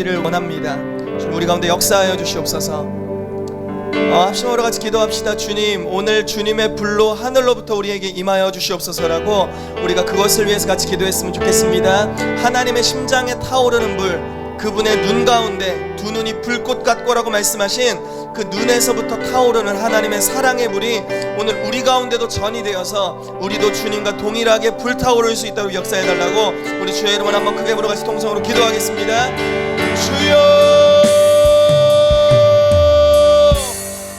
를 원합니다. 주님 우리 가운데 역사하여 주시옵소서. 합심으로 같이 기도합시다. 주님, 오늘 주님의 불로 하늘로부터 우리에게 임하여 주시옵소서라고 우리가 그것을 위해서 같이 기도했으면 좋겠습니다. 하나님의 심장에 타오르는 불, 그분의 눈 가운데 두 눈이 불꽃 같고라고 말씀하신 그 눈에서부터 타오르는 하나님의 사랑의 불이 오늘 우리 가운데도 전이 되어서 우리도 주님과 동일하게 불타오를 수 있도록 역사해달라고 우리 주의 이름을 한번 크게 부르고 같이 통성으로 기도하겠습니다. 주여,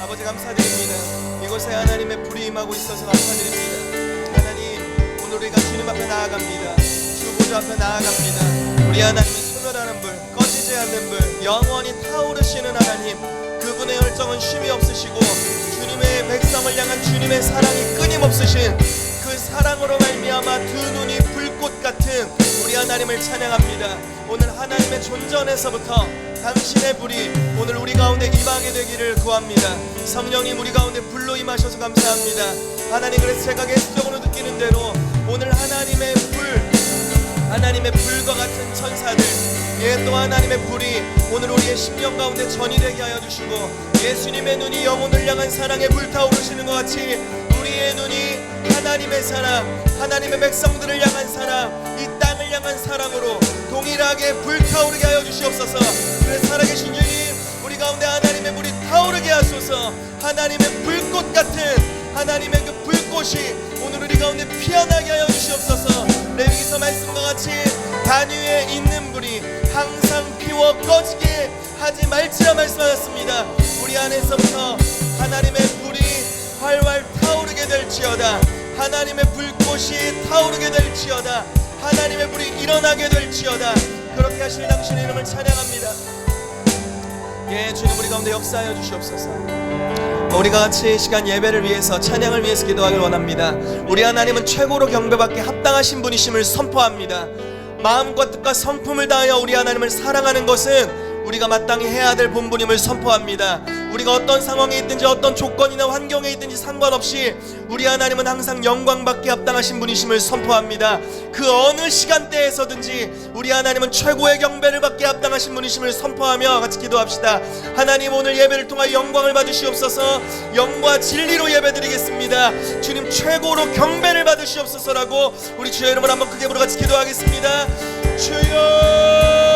아버지 감사드립니다. 이곳에 하나님의 불이 임하고 있어서 감사드립니다. 하나님, 오늘 우리가 주님 앞에 나아갑니다. 주 보좌 앞에 나아갑니다. 우리 하나님의 소멸하는 불, 꺼지지 않는 불, 영원히 타오르시는 하나님, 그분의 열정은 쉼이 없으시고 주님의 백성을 향한 주님의 사랑이 끊임없으신 그 사랑으로 말미암아 두 눈이 불꽃 같은 우리 하나님을 찬양합니다. 오늘 하나님의 존전에서부터 당신의 불이 오늘 우리 가운데 임하게 되기를 구합니다. 성령님 우리 가운데 불로 임하셔서 감사합니다. 하나님, 그래서 제가 개인적으로 느끼는 대로 오늘 하나님의 불, 하나님의 불과 같은 천사들, 또 하나님의 불이 오늘 우리의 심령 가운데 전이 되게 하여 주시고 예수님의 눈이 영혼을 향한 사랑에 불타오르시는 것 같이 우리의 눈이 하나님의 사랑, 하나님의 백성들을 향한 사랑, 이 땅을 향한 사랑으로 동일하게 불타오르게 하여 주시옵소서. 그래서 살아계신 주님, 우리 가운데 하나님의 불이 타오르게 하소서. 하나님의 불꽃 같은 하나님의 그 불꽃이 오늘 우리 가운데 피어나게 하여 주시옵소서. 레위기서 말씀과 같이 단 위에 있는 불이 항상 피워 꺼지게 하지 말지라 말씀하셨습니다. 우리 안에서부터 하나님의 불이 활활 타오르게 될지어다. 하나님의 불꽃이 타오르게 될지어다. 하나님의 불이 일어나게 될지어다. 그렇게 하실 당신의 이름을 찬양합니다. 주님 우리 가운데 역사하여 주시옵소서. 우리가 같이 시간 예배를 위해서, 찬양을 위해서 기도하길 원합니다. 우리 하나님은 최고로 경배받기 합당하신 분이심을 선포합니다. 마음과 뜻과 성품을 다하여 우리 하나님을 사랑하는 것은 우리가 마땅히 해야 될 본분임을 선포합니다. 우리가 어떤 상황에 있든지 어떤 조건이나 환경에 있든지 상관없이 우리 하나님은 항상 영광받기 합당하신 분이심을 선포합니다. 그 어느 시간대에서든지 우리 하나님은 최고의 경배를 받기 합당하신 분이심을 선포하며 같이 기도합시다. 하나님, 오늘 예배를 통하여 영광을 받으시옵소서. 영과 진리로 예배드리겠습니다. 주님, 최고로 경배를 받으시옵소서라고 우리 주의 이름을 한번 크게 부르고 같이 기도하겠습니다. 주여,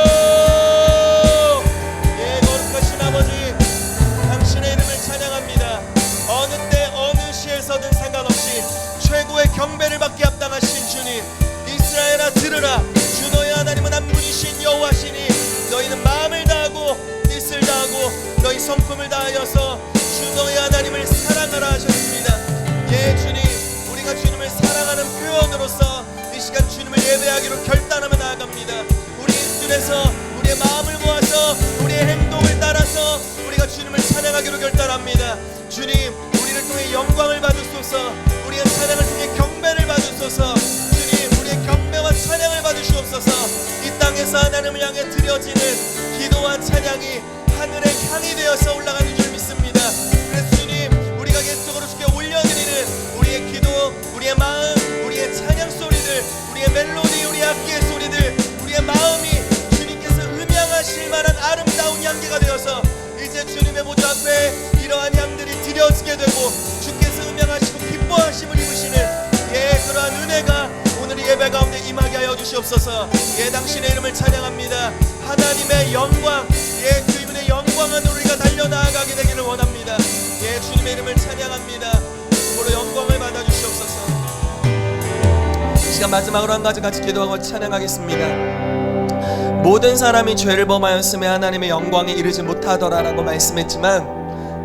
어느 상관없이 최고의 경배를 받기 합당하신 주님, 이스라엘아 들으라. 주 너희 하나님은 한 분이신 여호와시니 너희는 마음을 다하고 뜻을 다하고 너희 성품을 다하여서 주 너희 하나님을 사랑하라 하셨습니다. 주님, 우리가 주님을 사랑하는 표현으로서 이 시간 주님을 예배하기로 결단하며 나아갑니다. 우리 인준에서 우리의 마음을 모아서 우리의 행동을 따라서 우리가 주님을 찬양하기로 결단합니다. 주님, 우리를 통해 영광을 받으소서. 우리의 찬양을 통해 경배를 받으소서. 주님, 우리의 경배와 찬양을 받으시옵소서. 이 땅에서 하나님을 향해 드려지는 기도와 찬양이 하늘의 향이 되어서 올라가는 줄 믿습니다. 그래서 주님, 우리가 계속적으로 주께 올려드리는 우리의 기도, 우리의 마음, 우리의 찬양 소리들, 우리의 멜로디, 우리의 악기의 소리들, 우리의 마음이 주님께서 음향하실 만한 아름다운 향기가 되어서 이제 주님의 보좌 앞에 이러한 향들이 드려지게 되고 주께서 음향하시고 기뻐하심을 입으시는 그러한 은혜가 오늘 이 예배 가운데 임하게 하여 주시옵소서. 당신의 이름을 찬양합니다. 하나님의 영광, 그 이분의 영광 안으로 우리가 달려나아가게 되기를 원합니다. 주님의 이름을 찬양합니다. 주로 영광을 받아 주시옵소서. 이 시간 마지막으로 한 가지 같이 기도하고 찬양하겠습니다. 모든 사람이 죄를 범하였음에 하나님의 영광에 이르지 못하더라라고 말씀했지만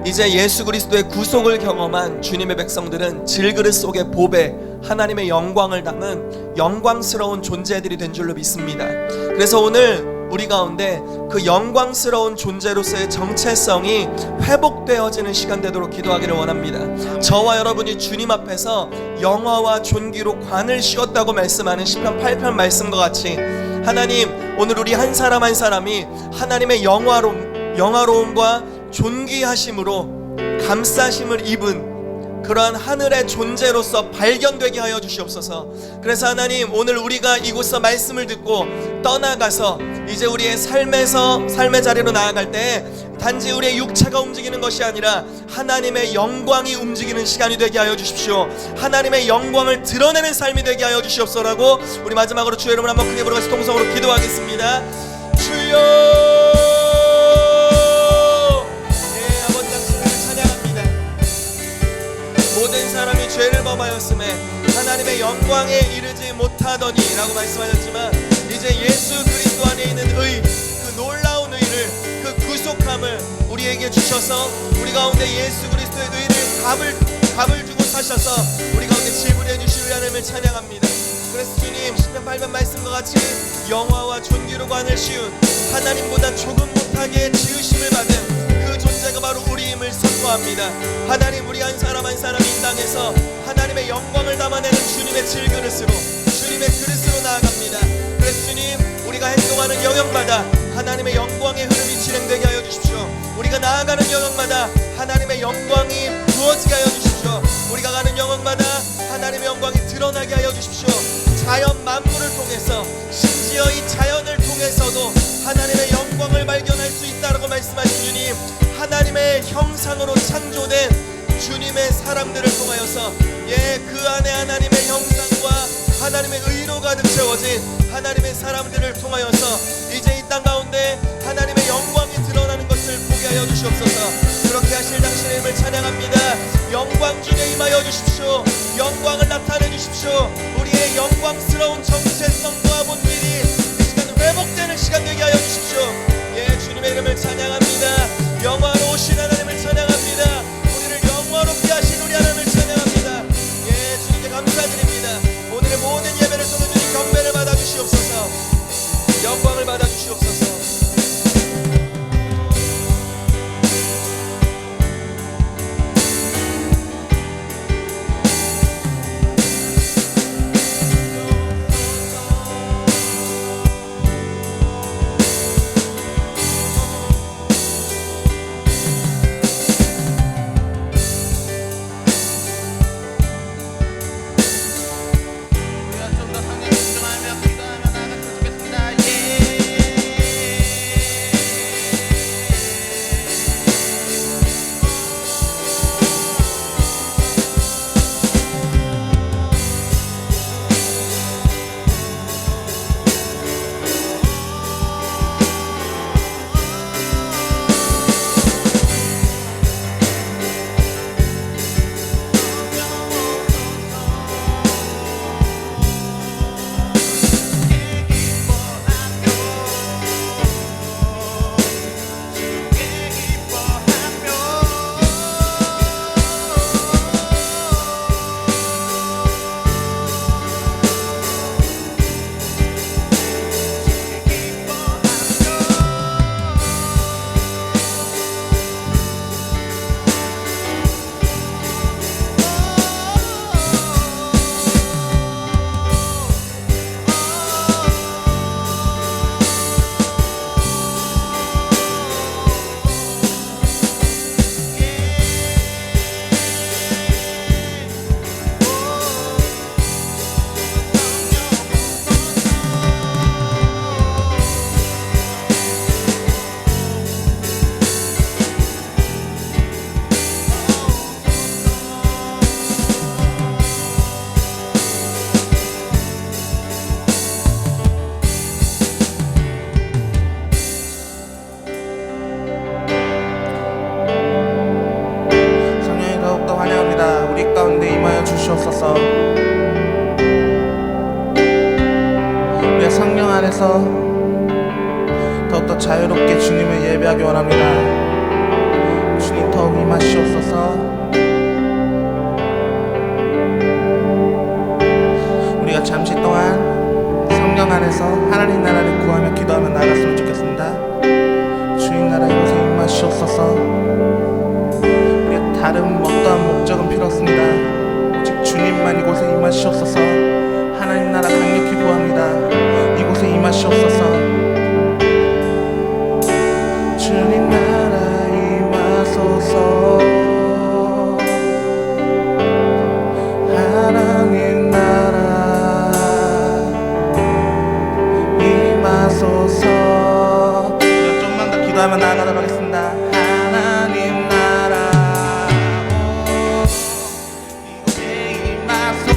이제 예수 그리스도의 구속을 경험한 주님의 백성들은 질그릇 속의 보배, 하나님의 영광을 담은 영광스러운 존재들이 된 줄로 믿습니다. 그래서 오늘 우리 가운데 그 영광스러운 존재로서의 정체성이 회복되어지는 시간 되도록 기도하기를 원합니다. 저와 여러분이 주님 앞에서 영화와 존귀로 관을 씌웠다고 말씀하는 시편 8편 말씀과 같이 하나님, 오늘 우리 한 사람 한 사람이 하나님의 영화로움과 존귀하심으로 감싸심을 입은 그러한 하늘의 존재로서 발견되게 하여 주시옵소서. 그래서 하나님, 오늘 우리가 이곳서 말씀을 듣고 떠나가서 이제 우리의 삶의 자리로 나아갈 때 단지 우리의 육체가 움직이는 것이 아니라 하나님의 영광이 움직이는 시간이 되게 하여 주십시오. 하나님의 영광을 드러내는 삶이 되게 하여 주시옵소서라고 우리 마지막으로 주의 이름을 한번 크게 부르면서 통성으로 기도하겠습니다. 주여, 아버지 당신을 찬양합니다. 모든 사람이 죄를 범하였음에 하나님의 영광에 이르지 못하더니 라고 말씀하셨지만, 이제 예수 그리스도 안에 있는 의, 그 놀라운 의를, 그 구속함을 우리에게 주셔서 우리 가운데 예수 그리스도의 의를 값을 주고 사셔서 우리 가운데 지불해 주실 하나님을 찬양합니다. 그래서 주님, 시편 8편 말씀과 같이 영화와 존귀로 관을 씌운 하나님보다 조금 못하게 지으심을 받은 그 존재가 바로 우리임을 선포합니다. 하나님, 우리 한 사람 한 사람 이 땅에서 하나님의 영광을 담아내는 주님의 질그릇으로, 주님의 그릇으로 나아갑니다. 그래서 주님, 우리가 행동하는 영역마다 하나님의 영광의 흐름이 진행되게 하여 주십시오. 우리가 나아가는 영역마다 하나님의 영광이 부어지게 하여 주십시오. 우리가 가는 영역마다 하나님의 영광이 드러나게 하여 주십시오. 자연 만물을 통해서, 심지어 이 자연을 통해서도 하나님의 영광을 발견할 수 있다라고 말씀하신 주님, 하나님의 형상으로 창조된 주님의 사람들을 통하여서 그 안에 하나님의 형상과 하나님의 의로 가득 채워진 하나님의 사람들을 통하여서 이제 이 땅 가운데 하나님의 영광이 드러나는 것을 보게 하여 주시옵소서. 그렇게 하실 당신의 이름을 찬양합니다. 영광 중에 임하여 주십시오. 영광을 나타내 주십시오. 우리의 영광스러운 정체성과 본질이 이 시간 회복되는 시간 되게 하여 주십시오. 주님의 이름을 찬양합니다. 영화로우신 하나님을 찬양합니다. 우리를 영화롭게 하신 우리 하나님을 찬양합니다. 주님께 감사드립니다. 오늘의 모든 예배를 통해 주님 경배를 받아 주시옵소서. 영광을 받아 주시옵소서. 주시옵소서. 우리의 성령 안에서 더욱더 자유롭게 주님을 예배하기 원합니다. 주님 더욱 임하시옵소서. 우리가 잠시 동안 성령 안에서 하나님 나라를 구하며 기도하며 나갔으면 좋겠습니다. 주님 나라 이곳에 임하시옵소서. 우리의 다른 어떠한 목적은 필요 없습니다. 오직 주님만 이곳에 임하시옵소서. 하나님 나라 강력히 구합니다. 이곳에 임하시옵소서. 주님 나라 임하소서. 기도하며 나아가도록 하겠습니다. 하나님 나라 이곳에 임하소서.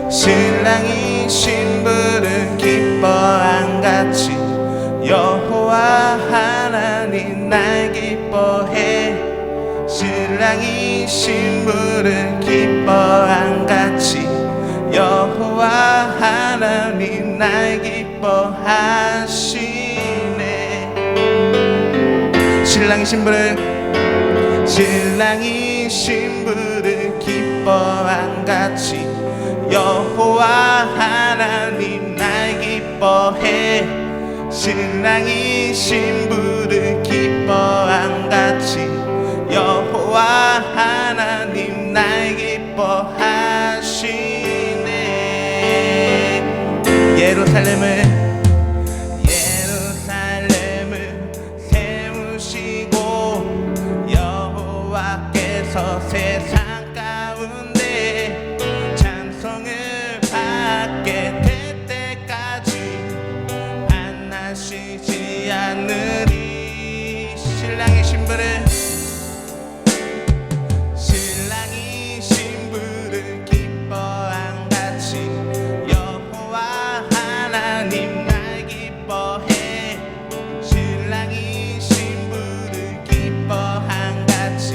신랑이 신부를 기뻐한 같이 여호와 하나님 날 기뻐해. 신랑이 신부를 기뻐한 같이 여호와 하나님 날 기뻐하시네. 신랑이 신부를 기뻐한 같이 여호와 하나님 날 기뻐해. 신랑이 신부를 기뻐한 같이 여호와 하나님 날 기뻐하시네. 예루살렘을 세우시고 여호와께서 세상 가운데 찬송을 받게 될 때까지 반나시지 않으리. 신랑이 신부를 기뻐한 같이 여호와 하나님 날 기뻐해. 신랑이 신부를 기뻐한 같이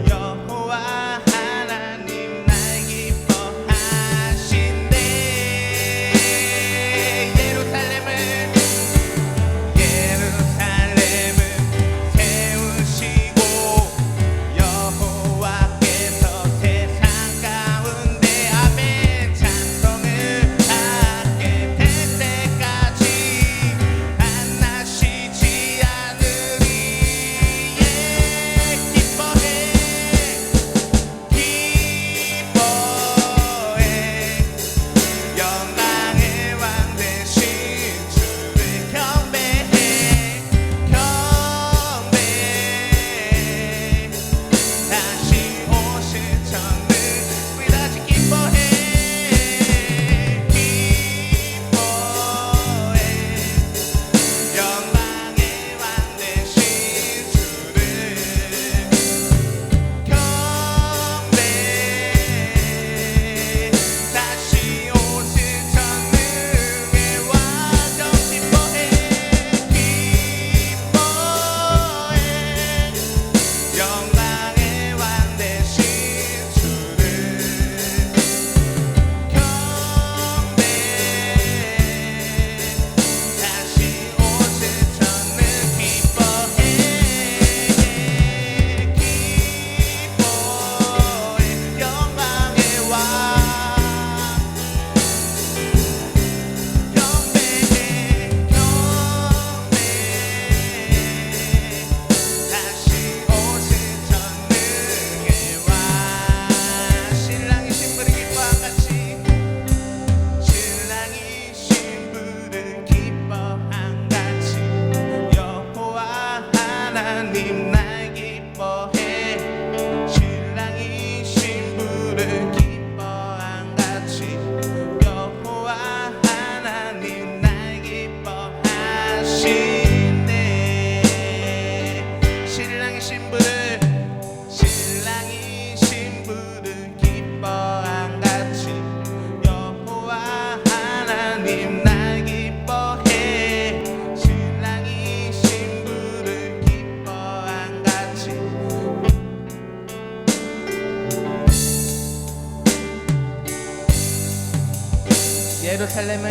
여호와 하나님 날 기뻐하신대. 예루살렘을 세우시고 예루살렘을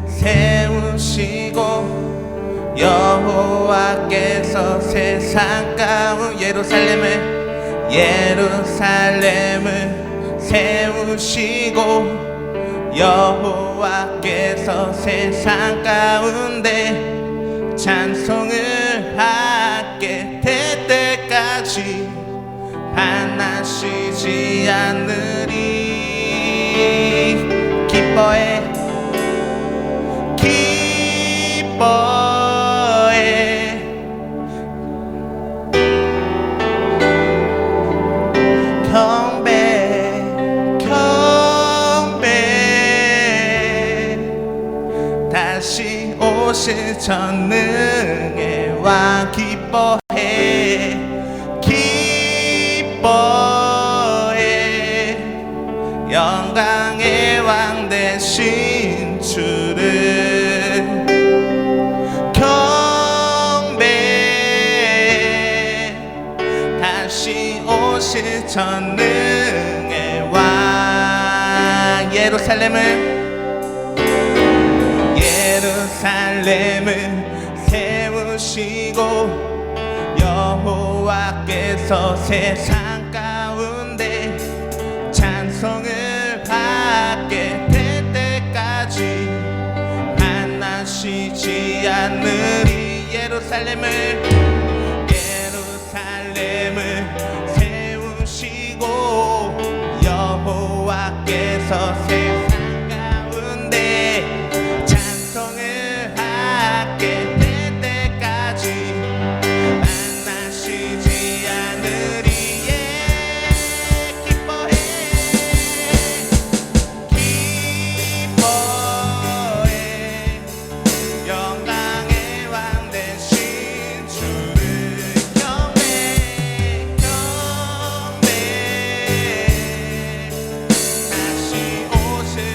세우시고 여호와께서 세상 가운 예루살렘을 세우시고 여호와께서 세상 가운데 찬송을 하게 될 때까지 반하시지 않으리. 기뻐해 경배 다시 오실 전능의 왕 기뻐해 영광의 왕 되신 주를 경배 다시 오실 전능의 왕 예루살렘을 세우시고 여호와께서 세상 가운데 찬송을 받게 될 때까지 반하시지 않으리. 예루살렘을 세우시고 여호와께서 세상 가운데 찬송을 하게 될 때까지 만나시지 않으리. 기뻐해 영광의 왕 되신 주를 경배 다시 오실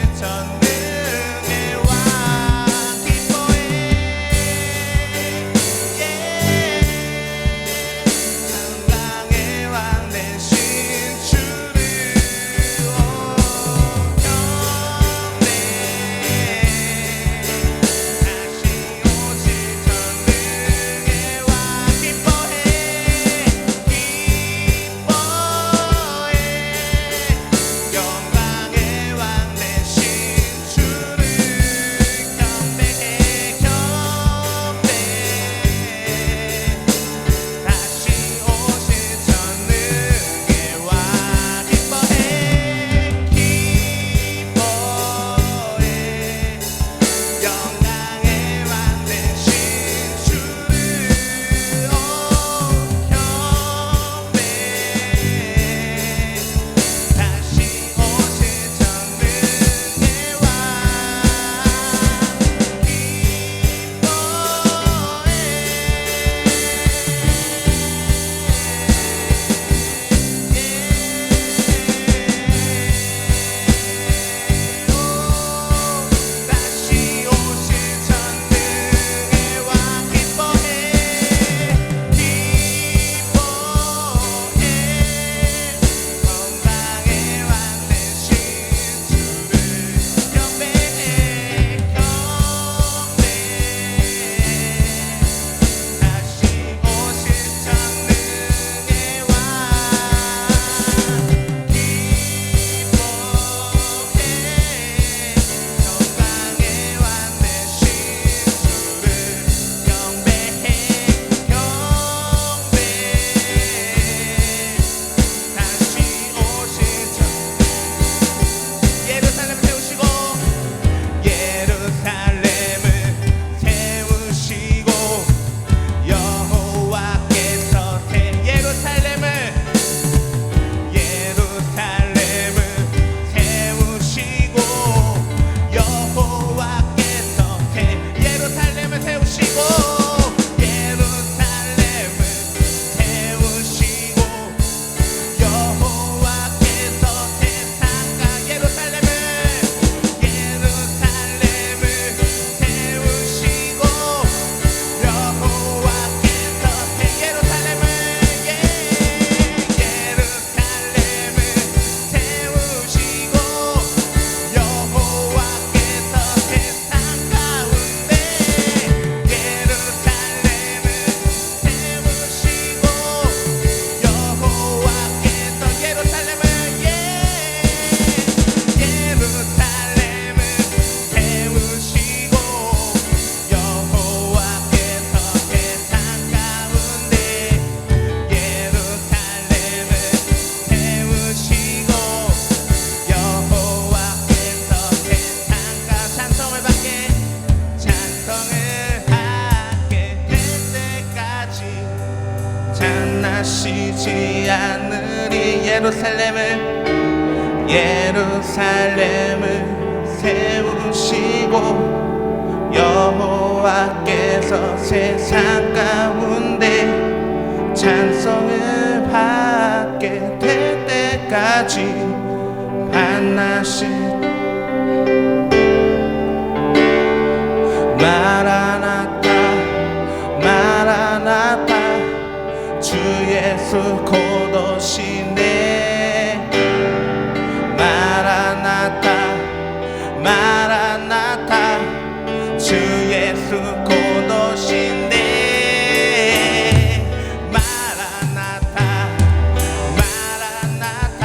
예루살렘을 세우시고 여호와께서 세상 가운데 찬송을 받게 될 때까지 반나신 마라나타 마라나타 주 예수 곧 오시네 마라나타 마라나타 주 예수 곧 오시네 마라나타 마라나타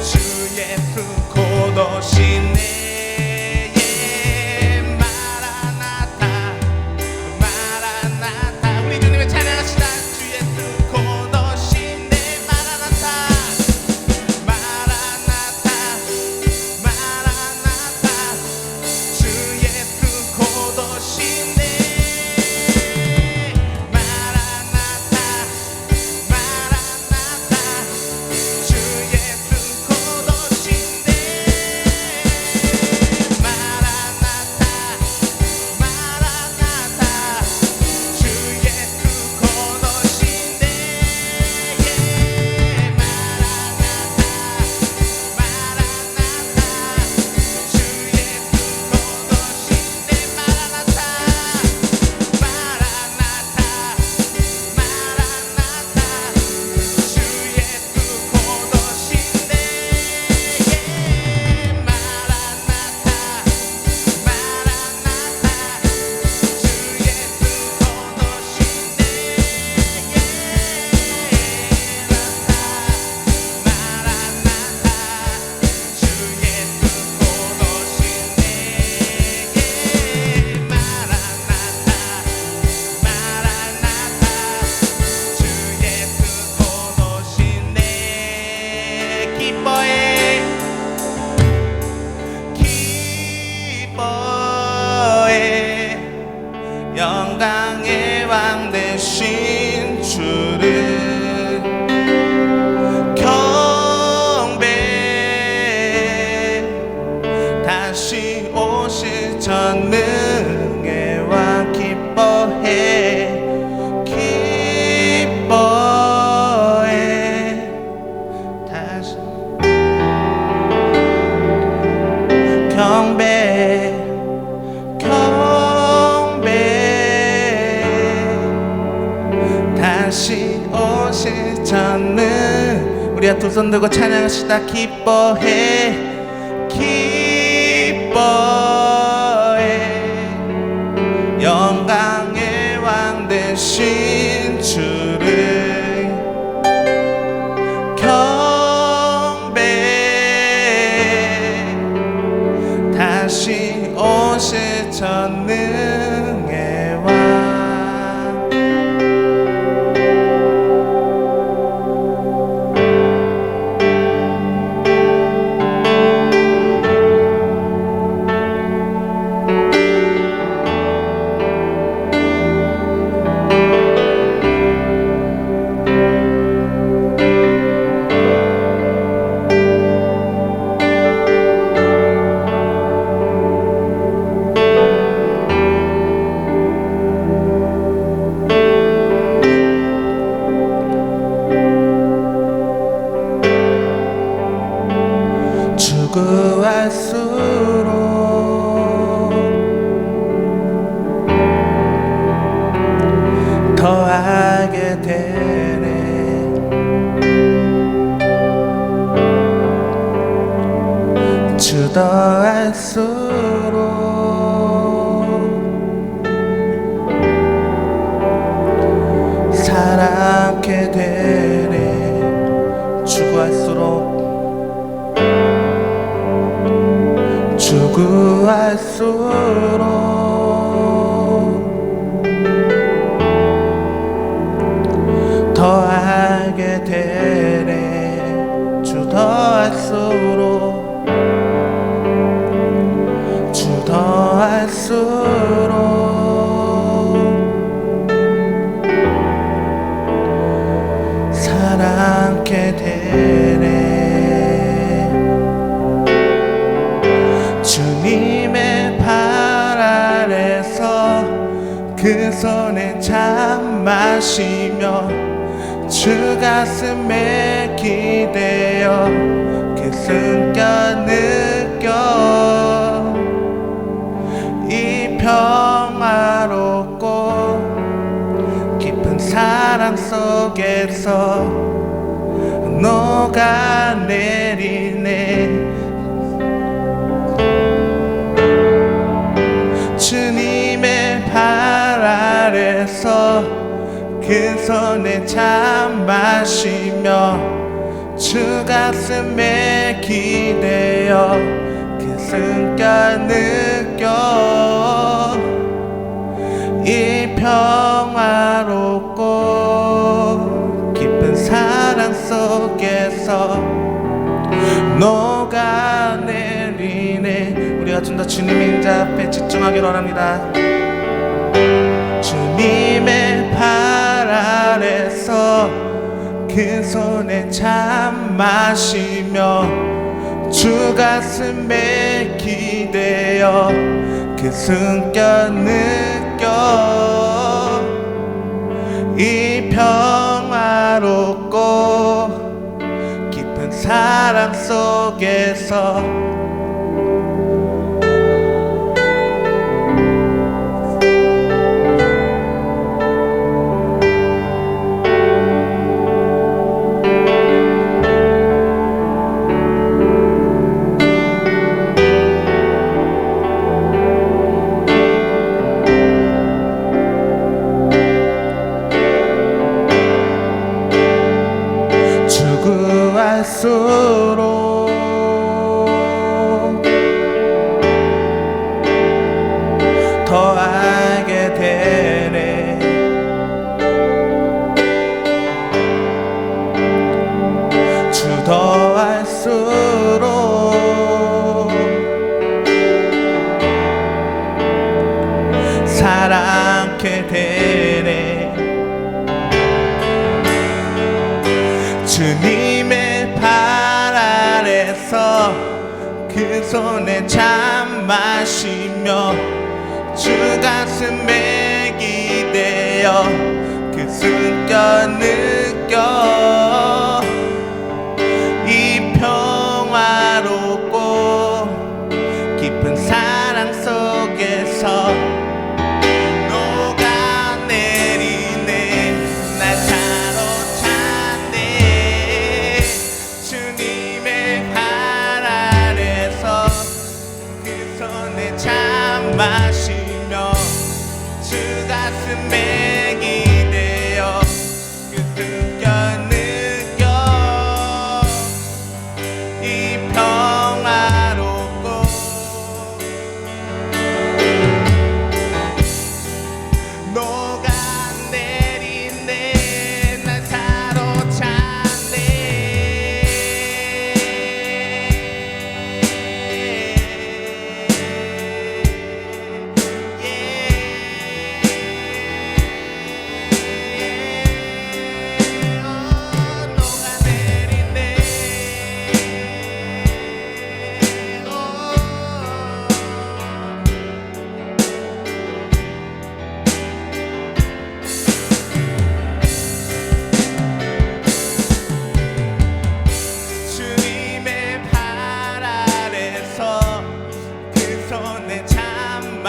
주 예수 곧 오시네 영광의 왕 되신 주를 경배 다시 오실 전능의 왕 기뻐해 기뻐해 다시 경배 다시 오실 전능 우리가 두 손 들고 찬양합시다 기뻐해 기뻐해 영광의 왕 되신 주를 경배 다시 오실 전능의 왕 구할수록 더하게 되네 주 더할수록 사랑하게 되네 주 구할수록 주 구할수록 더하게 되네 주 더할수록 주 더할수록 사랑하게 되네 그 손에 참 마시며 주 가슴에 기대어 그 숨겨 느껴 이 평화롭고 깊은 사랑 속에서 녹아내리네. 주님의 발 아래서 그 손에 참 마시며 주 가슴에 기대어 그 숨겨 느껴 이 평화롭고 깊은 사랑 속에서 녹아내리네. 우리가 좀 더 주님의 인자 앞에 집중하기를 원합니다. 주님의 발 아래서 그 손에 참 마시며 주 가슴에 기대어 그 숨겨 느껴 이 평화롭고 깊은 사랑 속에서 주구할수록 더 알게 되네. 주 더할수록 사랑케 되네. 주님의 발 아래서 그 손에 참 마시며 주 가슴에 기대어 그 숨겨 느껴 이 평화롭고 깊은 사랑 속에서 마시며 주 가슴에 기대어 그 숨겨 느껴 이 평화롭고 녹아내리네. 날 사로찼네.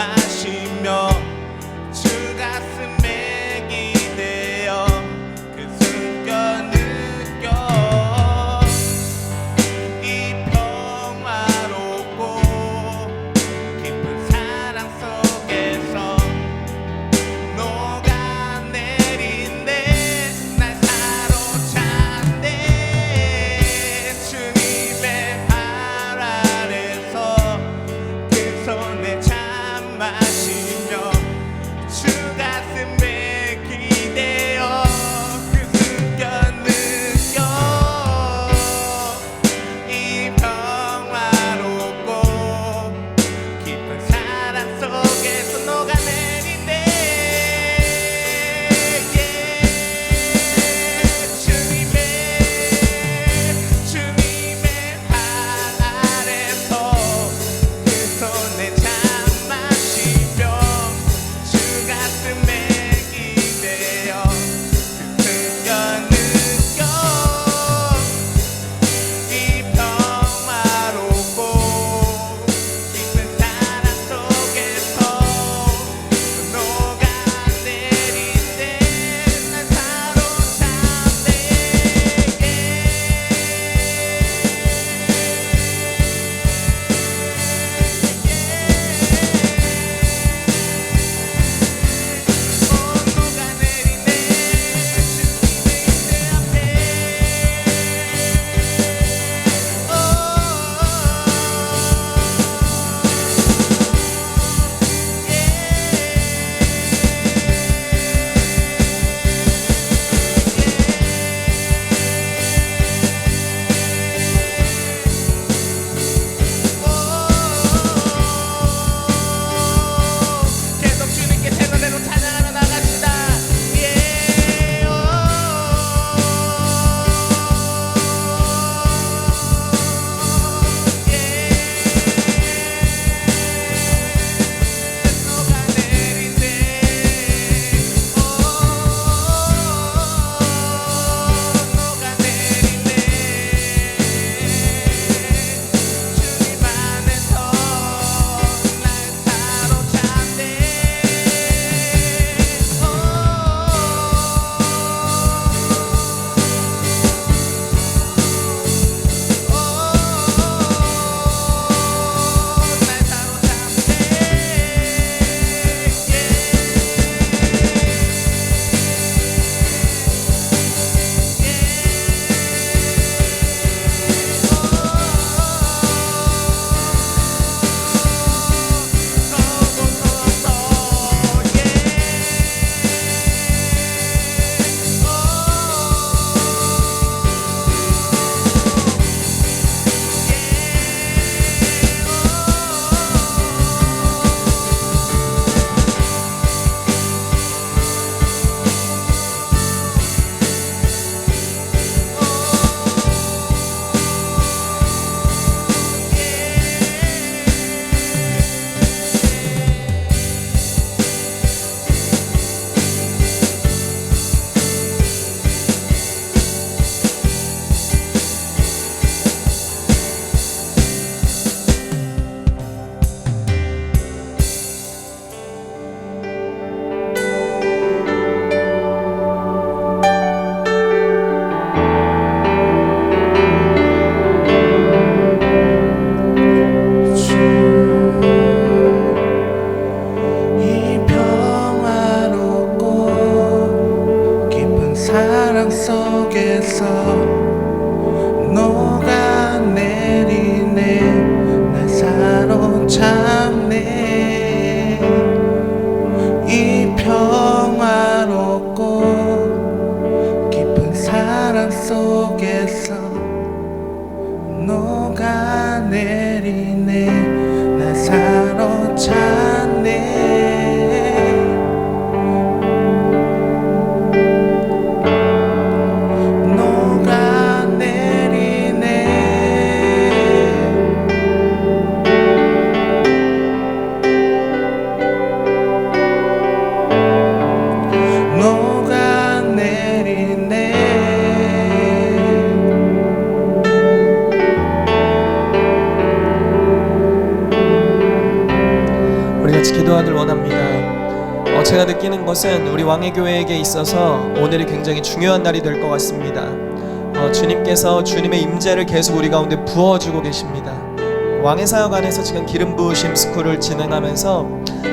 마시며 주 가슴에 기대어 그 숨겨 느껴 이 평화롭고 깊은 사랑 속에서 녹아내린네. 날 사로찼네. 주님의 발 아래서 그 손에 마시며 주 가슴에 기대어 그 숨겨 느껴 이 평화롭고 깊은 사랑 속에서 녹아내리네. 주님의 발 아래서 그 손에 참 마시며 기도하길 원합니다. 제가 느끼는 것은 우리 왕의교회에게 있어서 오늘이 굉장히 중요한 날이 될 것 같습니다. 주님께서 주님의 임재를 계속 우리 가운데 부어주고 계십니다. 왕의 사역 안에서 지금 기름 부으심 스쿨을 진행하면서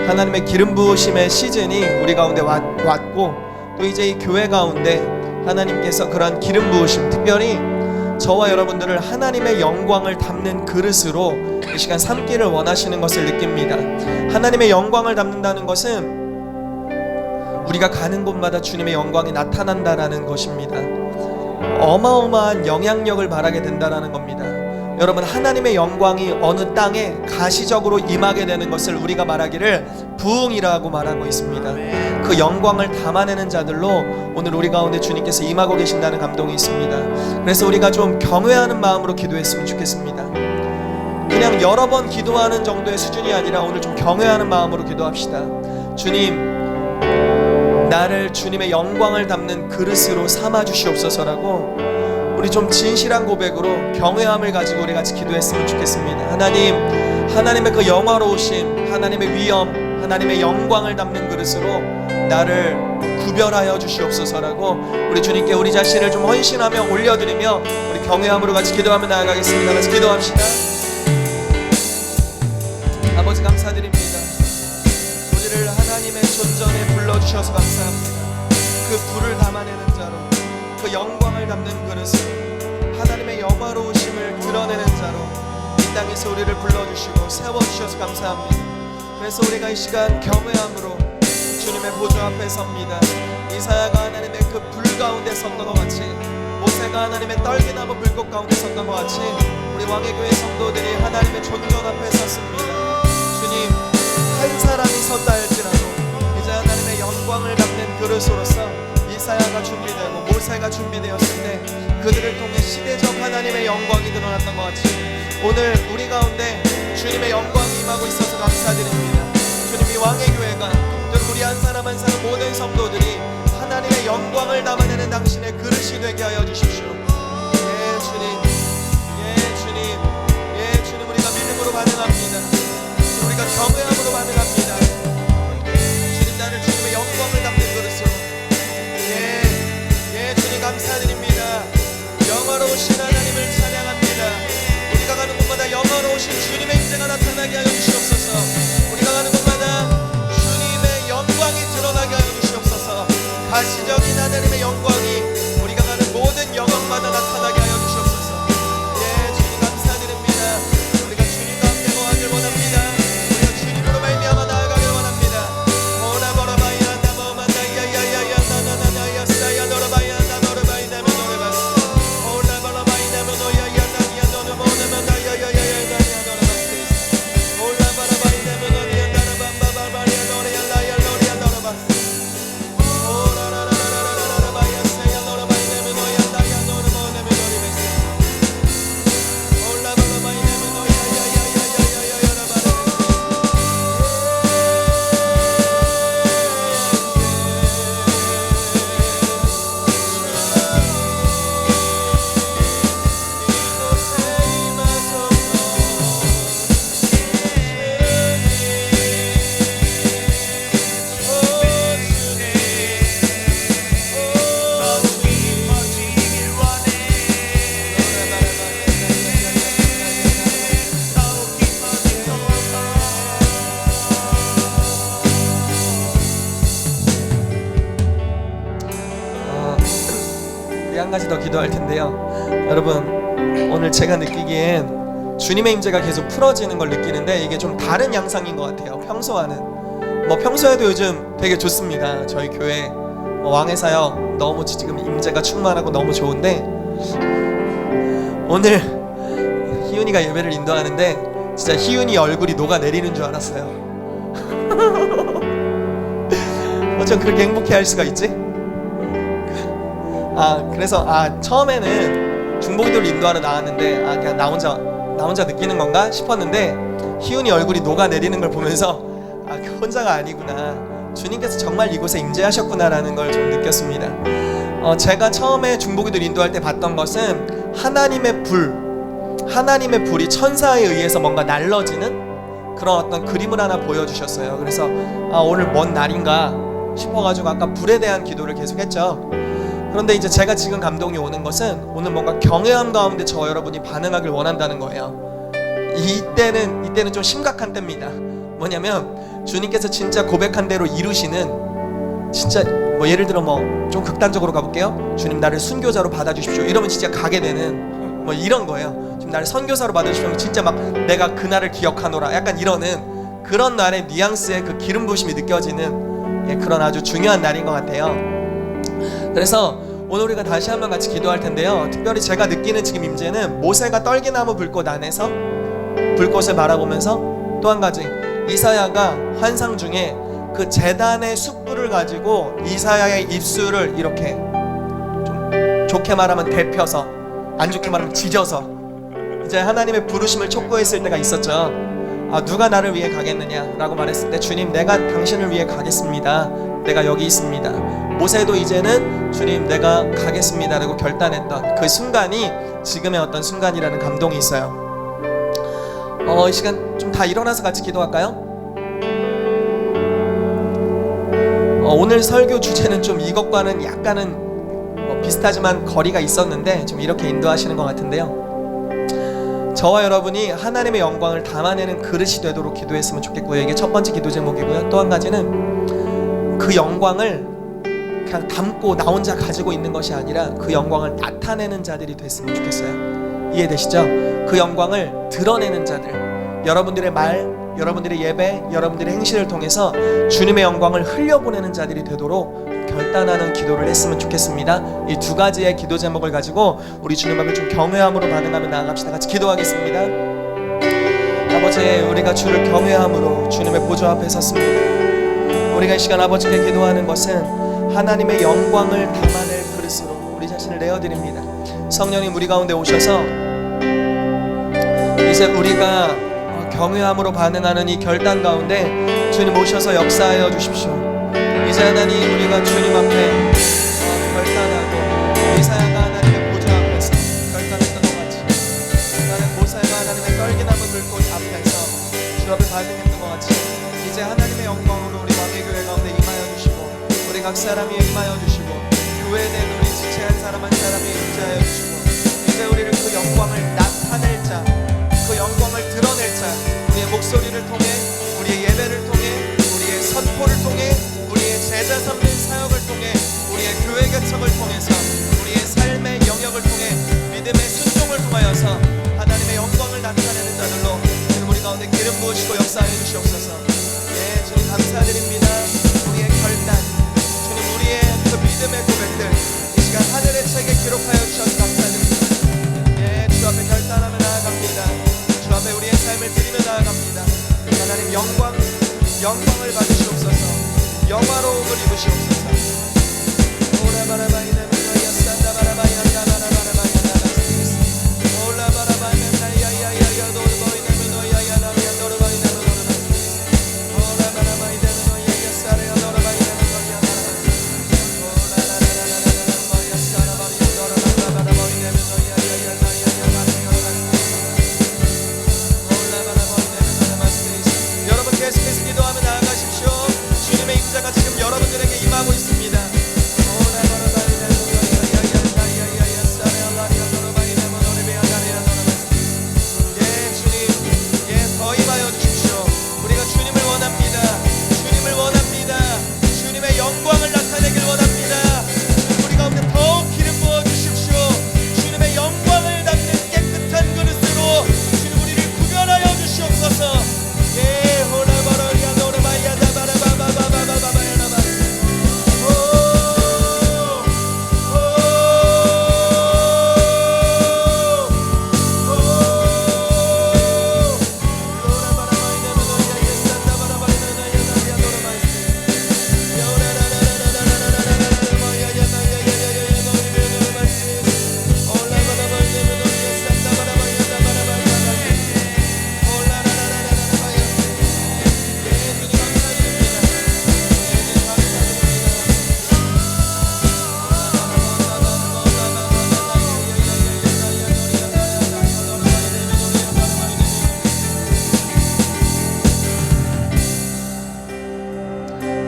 하나님의 기름 부으심의 시즌이 우리 가운데 왔고, 또 이제 이 교회 가운데 하나님께서 그러한 기름 부으심, 특별히 저와 여러분들을 하나님의 영광을 담는 그릇으로 이 시간 삼기를 원하시는 것을 느낍니다. 하나님의 영광을 담는다는 것은 우리가 가는 곳마다 주님의 영광이 나타난다라는 것입니다. 어마어마한 영향력을 발하게 된다라는 겁니다. 여러분, 하나님의 영광이 어느 땅에 가시적으로 임하게 되는 것을 우리가 말하기를 부흥이라고 말하고 있습니다. 그 영광을 담아내는 자들로 오늘 우리 가운데 주님께서 임하고 계신다는 감동이 있습니다. 그래서 우리가 좀 경외하는 마음으로 기도했으면 좋겠습니다. 그냥 여러 번 기도하는 정도의 수준이 아니라 오늘 좀 경외하는 마음으로 기도합시다. 주님, 나를 주님의 영광을 담는 그릇으로 삼아 주시옵소서라고 우리 좀 진실한 고백으로 경외함을 가지고 우리 같이 기도했으면 좋겠습니다. 하나님, 하나님의 그 영화로우심, 하나님의 위엄, 하나님의 영광을 담는 그릇으로 나를 구별하여 주시옵소서라고 우리 주님께 우리 자신을 좀 헌신하며 올려드리며 우리 경외함으로 같이 기도하며 나아가겠습니다. 같이 기도합시다. 아버지, 감사드립니다. 우리를 하나님의 존전에 불러주셔서 감사합니다. 그 불을 담아내는 자로, 그 영광을 담는 그릇으로, 하나님의 영화로우심을 드러내는 자로 이 땅에서 우리를 불러주시고 세워주셔서 감사합니다. 그래서 우리가 이 시간 경외함으로 주님의 보좌 앞에 섭니다. 이사야가 하나님의 그 불 가운데 섰던 것 같이, 모세가 하나님의 떨기나무 불꽃 가운데 섰던 것 같이 우리 왕의교회 성도들이 하나님의 존전 앞에 섰습니다. 주님, 한 사람이 섰다 할지라도 이제 하나님의 영광을 담는 그릇으로서 이사야가 준비되고 모세가 준비되었을 때 그들을 통해 시대적 하나님의 영광이 드러났던 것 같이 오늘 우리 가운데 주님의 영광이 임하고 있어서 감사드립니다. 주님, 이 왕의 교회가 또 우리 한 사람 한 사람 모든 성도들이 하나님의 영광을 담아내는 당신의 그릇이 되게 하여 주십시오. 예 주님, 예 주님, 예 주님, 우리가 믿음으로 반응합니다. 우리가 경외함으로 반응합니다. 주님, 나를 주님의 영광을 담는 그릇으로, 예 주님, 감사드립니다. 영화로우신 하나님을 찬양합니다. 우리가 가는 곳마다 영화로우신 주님의 임재가 나타나게 하여 주시옵소서. 우리가 가는 곳마다 주님의 영광이 드러나게 하여 주시옵소서. 가시적인 하나님의 영광이 우리가 가는 모든 영역마다 나타나게 하여 주시옵소서. 예 주님, 감사드립니다. 우리가 주님과 함께 거하길 원합니다. 우리가 주님으로 말미암아 나아가길 원합니다. 오라버라바이야 나머만다야야야야 나나나나야 사야 너라바야 나너라바이 나면 너라바스 오라버라바이 나면 너야야 나야 너라모나만다야야야야 나야 너라바스 오라버라바이 나면 너야 나라밤바바바리야 너라야 나야 너라야 너라바스 오라라라라라라라바야 사야 너라바이 나면 너야 나야 너라모나면 너라바스 오라버라바이 나면 너야야야야야야야 너라바스 우리 한 가지 더 기도할 텐데요. 여러분, 오늘 제가 느끼기엔 주님의 임재가 계속 풀어지는 걸 느끼는데 이게 좀 다른 양상인 것 같아요. 평소와는. 평소에도 요즘 되게 좋습니다. 저희 교회 왕의 사역 너무 지금 임재가 충만하고 너무 좋은데 오늘 희윤이가 예배를 인도하는데 진짜 희윤이 얼굴이 녹아내리는 줄 알았어요. 어쩜 그렇게 행복해할 수가 있지? 그래서 처음에는 중보기도를 인도하러 나왔는데 그냥 나 혼자 느끼는 건가 싶었는데 희윤이 얼굴이 녹아내리는 걸 보면서 그 혼자가 아니구나, 주님께서 정말 이곳에 임재하셨구나라는 걸 좀 느꼈습니다. 제가 처음에 중보기도를 인도할 때 봤던 것은 하나님의 불이 천사에 의해서 뭔가 날러지는 그런 어떤 그림을 하나 보여주셨어요. 그래서 오늘 뭔 날인가 싶어가지고 아까 불에 대한 기도를 계속했죠. 그런데 이제 제가 지금 감동이 오는 것은 오늘 뭔가 경외함 가운데 저 여러분이 반응하길 원한다는 거예요. 이때는 좀 심각한 때입니다. 뭐냐면 주님께서 진짜 고백한 대로 이루시는, 진짜 뭐 예를 들어 뭐 좀 극단적으로 가볼게요. 주님 나를 순교자로 받아주십시오 이러면 진짜 가게 되는 뭐 이런 거예요. 지금 나를 선교사로 받아주시면 진짜 막 내가 그날을 기억하노라 약간 이러는 그런 날의 뉘앙스의 그 기름 부으심이 느껴지는 그런 아주 중요한 날인 것 같아요. 그래서 오늘 우리가 다시 한번 같이 기도할 텐데요. 특별히 제가 느끼는 지금 임재는 모세가 떨기나무 불꽃 안에서 불꽃을 바라보면서 또 한 가지, 이사야가 환상 중에 그 제단의 숯불을 가지고 이사야의 입술을 이렇게 좀 좋게 말하면 데펴서, 안 좋게 말하면 지져서 이제 하나님의 부르심을 촉구했을 때가 있었죠. 누가 나를 위해 가겠느냐라고 말했을 때 주님 내가 당신을 위해 가겠습니다. 내가 여기 있습니다. 모세도 이제는 주님 내가 가겠습니다라고 결단했던 그 순간이 지금의 어떤 순간이라는 감동이 있어요. 이 시간 좀 다 일어나서 같이 기도할까요? 오늘 설교 주제는 좀 이것과는 약간은 비슷하지만 거리가 있었는데 좀 이렇게 인도하시는 것 같은데요. 저와 여러분이 하나님의 영광을 담아내는 그릇이 되도록 기도했으면 좋겠고요. 이게 첫 번째 기도 제목이고요. 또 한 가지는 그 영광을 그냥 담고 나 혼자 가지고 있는 것이 아니라 그 영광을 나타내는 자들이 됐으면 좋겠어요. 이해되시죠? 그 영광을 드러내는 자들, 여러분들의 말, 여러분들의 예배, 여러분들의 행실을 통해서 주님의 영광을 흘려보내는 자들이 되도록 결단하는 기도를 했으면 좋겠습니다. 이 두 가지의 기도 제목을 가지고 우리 주님 앞에 좀 경외함으로 반응하며 나아갑시다. 같이 기도하겠습니다. 아버지, 우리가 주를 경외함으로 주님의 보좌 앞에 섰습니다. 우리가 이 시간 아버지께 기도하는 것은 하나님의 영광을 담아낼 그릇으로 우리 자신을 내어드립니다. 성령님 우리 가운데 오셔서 이제 우리가 경외함으로 반응하는 이 결단 가운데 주님 오셔서 역사하여 주십시오. 이제 하나님 우리가 주님 앞에 결단하고 이사야가 하나님의 보좌 앞에서 결단했던 것 같이 나는 모세가 하나님의 떨기나무 불꽃 앞에서 주 앞에 반응했던 것 같이 이제 하나님의 영광으로 우리 왕의교회 가운데 임하여 주시고 우리 각 사람이 임하여 주시고 교회에 대한 우리 지체한 사람 한 사람이 임재하여 주시고 이제 우리를 그 영광을 나타낼 자, 그 영광을 드러낼 자, 우리의 목소리를 통해, 우리의 예배를 통해, 우리의 선포를 통해, 우리의 제자 섬는 사역을 통해, 우리의 교회 개척을 통해서, 우리의 삶의 영역을 통해 믿음의 순종을 통하여서 하나님의 영광을 나타내는 자들로 주님 우리 가운데 기름 부으시고 역사하여 주시옵소서. 주님 감사드립니다. 우리의 결단, 주님 우리의 그 믿음의 고백들 이 시간 하늘의 책에 기록하여 주셔서 감사드립니다. 주 앞에 결단하며 나아갑니다. 주 앞에 우리의 삶을 드리며 나아갑니다. 하나님 영광을 받으시옵소서. 영화로움을 입으시옵소서. 오라바라바이나 미노야 산다바라바이나 나바라바라바이나 나바스티스 오라바라바이나 나야야야야 도르바이나 미노야야 나미야 도르바이나 도르바이나 오라바라바이나 미노야야 사레야 도르바이나 미노야 오라라라라라라 마야 사라바리야 도르바라바라바이나 미노야야야 나야야 나미야 여러분 계속해서 기도하며 나아가십시오. 주님의 임재가 지금 여러분들에게 임하고 있습니다.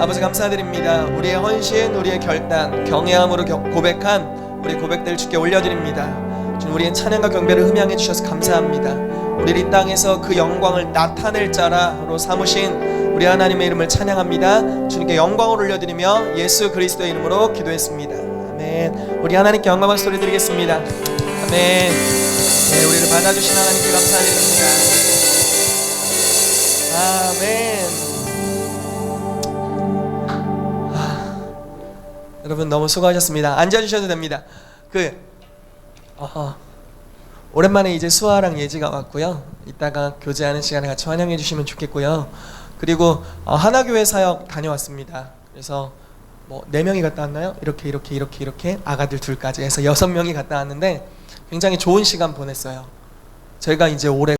아버지 감사드립니다. 우리의 헌신, 우리의 결단, 경외함으로 고백한 우리 고백들 주께 올려드립니다. 주님, 우리의 찬양과 경배를 흠양해 주셔서 감사합니다. 우리 이 땅에서 그 영광을 나타낼 자라로 삼으신 우리 하나님의 이름을 찬양합니다. 주님께 영광을 올려드리며 예수 그리스도의 이름으로 기도했습니다. 아멘. 우리 하나님께 영광의 소리 드리겠습니다. 아멘. 네, 우리를 받아주신 하나님께 감사드립니다. 아멘. 여러분 너무 수고하셨습니다. 앉아주셔도 됩니다. 오랜만에 이제 수아랑 예지가 왔고요. 이따가 교제하는 시간에 같이 환영해 주시면 좋겠고요. 그리고 하나교회 사역 다녀왔습니다. 그래서 뭐 4명이 갔다 왔나요? 이렇게 아가들 둘까지 해서 6명이 갔다 왔는데 굉장히 좋은 시간 보냈어요. 저희가 이제 올해